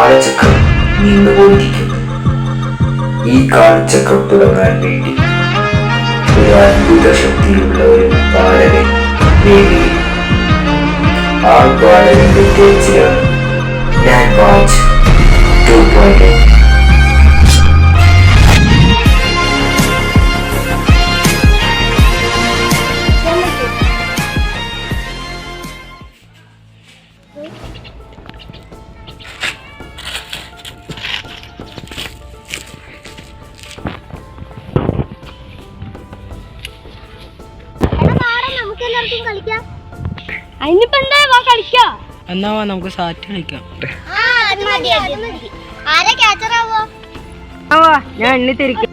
കാലചക്രം നീണ്ടുപോയിരിക്കുന്നു. ഈ കാലചക്രം തുടങ്ങാൻ വേണ്ടി ഒരു അത്ഭുത ശക്തിയുള്ള ഒരു ബാലകൻ വേദിയിൽ. ആ ബാലകന്റെ തേച്ചിലാണ് ഞാൻ വാച്ച് 2.8. എന്നാ നമുക്ക് സാറ്റ് കളിക്കാം. ഞാൻ എണ്ണി തിരിക്കാം.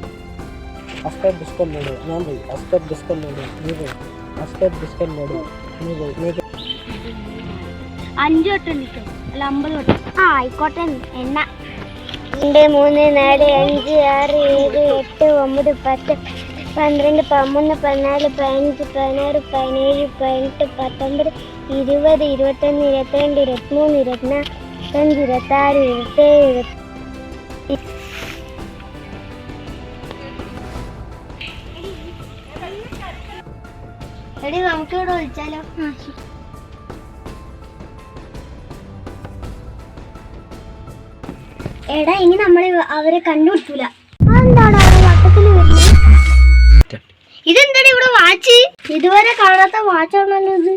അഞ്ചു വട്ടം നിൽക്കും അല്ല 50 വട്ടം. ആയിക്കോട്ടെ. എണ്ണ 2, 3, 4, 5, 6, 7, 8, 9, 10, 12, 13, 14, 15, 16, 17, 18, 19, 20, 21, 22, 23, 24, 25, 26, 27. എടി നമുക്ക് ഇവിടെ വിളിച്ചാലോ? എടാ ഇനി നമ്മൾ അവരെ കണ്ടുപിടിക്കൂല. എന്താണ് വട്ടത്തിൽ വരുന്നത്? ഇതെന്താണ് ഇവിടെ വാച്ച്? ഇതുവരെ കാണാത്ത വാച്ചാണല്ലോ ഇത്.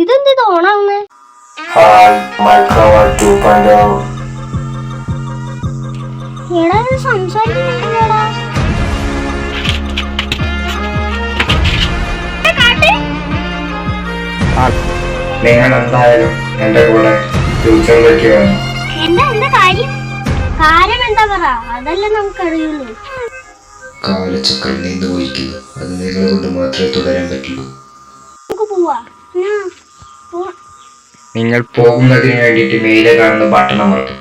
ഇതെന്ത് തോണാവുന്നേ? എടാ ഇത് സംസാരിക്കുന്നുണ്ടല്ലോടാ. നിങ്ങൾ എന്തായാലും എന്റെ കൂടെ തിരിച്ചുകൊണ്ടിരിക്കുകയാണ്. എന്താ കാര്യം? കാര്യം എന്താ പറ, അതല്ലേ നമുക്കറിയുള്ളൂ. കാലചക്രം നീണ്ടുപോയിരിക്കുന്നു. അത് നിങ്ങളെ കൊണ്ട് മാത്രമേ തുടരാൻ പറ്റുള്ളൂ. നമുക്ക് പോവാ. നിങ്ങൾ പോകുന്നതിന് വേണ്ടിയിട്ട് മേലെ കാണുന്ന ബട്ടൺ അമർത്തും.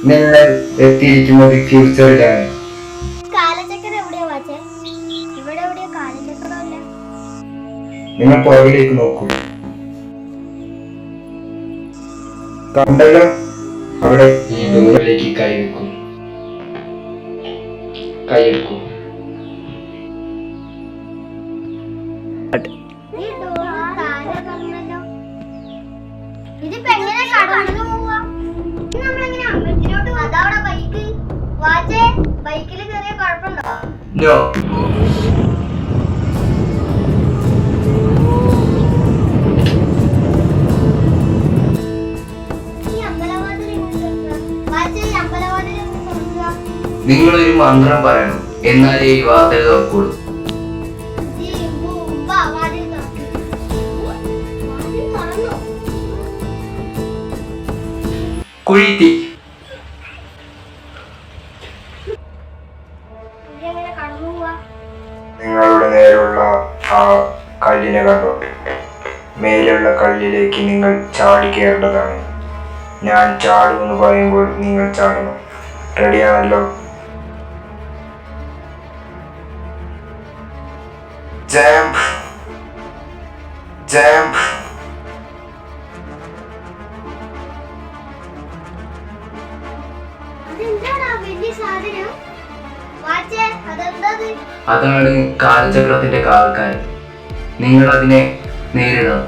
നിങ്ങൾ എത്തിയിരിക്കുന്നത് ഫ്യൂച്ചറിലാണ്. കാലചക്രം എവിടെയാ വാച്ചേ? ഇവിടെ എവിടെയാ കാലചക്രമല്ല? നിങ്ങൾ പുറകിലേക്ക് നോക്കൂ. കണ്ടല്ലോ, അവിടെ ഈ ഡോറിലേക്ക് കൈവെക്കൂ. കൈയെടുക്കൂ. ഇതിപ്പോ എങ്ങനെ കടന്നു പോവാ? നമ്മളെങ്ങനെ അമ്പലത്തിലോട്ട് അതവിടെ ബൈക്ക് വാച്ചേ ബൈക്കിൽ കയറിയ കുഴപ്പമുണ്ടോ? നോ. നിങ്ങളൊരു മന്ത്രം പറയണം, എന്നാലേ ഈ വാതിൽ തുറക്കുള്ളൂ. കുഴിത്തി. നിങ്ങളുടെ നേരെയുള്ള ആ കല്ലിനെ കണ്ടോ? മേലുള്ള കല്ലിലേക്ക് നിങ്ങൾ ചാടി കയറേണ്ടതാണ്. ഞാൻ ചാടുമെന്ന് പറയുമ്പോൾ നിങ്ങൾ ചാടണം. റെഡിയാണല്ലോ? Jump jump. അതാണ് കാലചക്രത്തിന്റെ കാൽക്കാരൻ. നിങ്ങൾ അതിനെ നേരിടണം.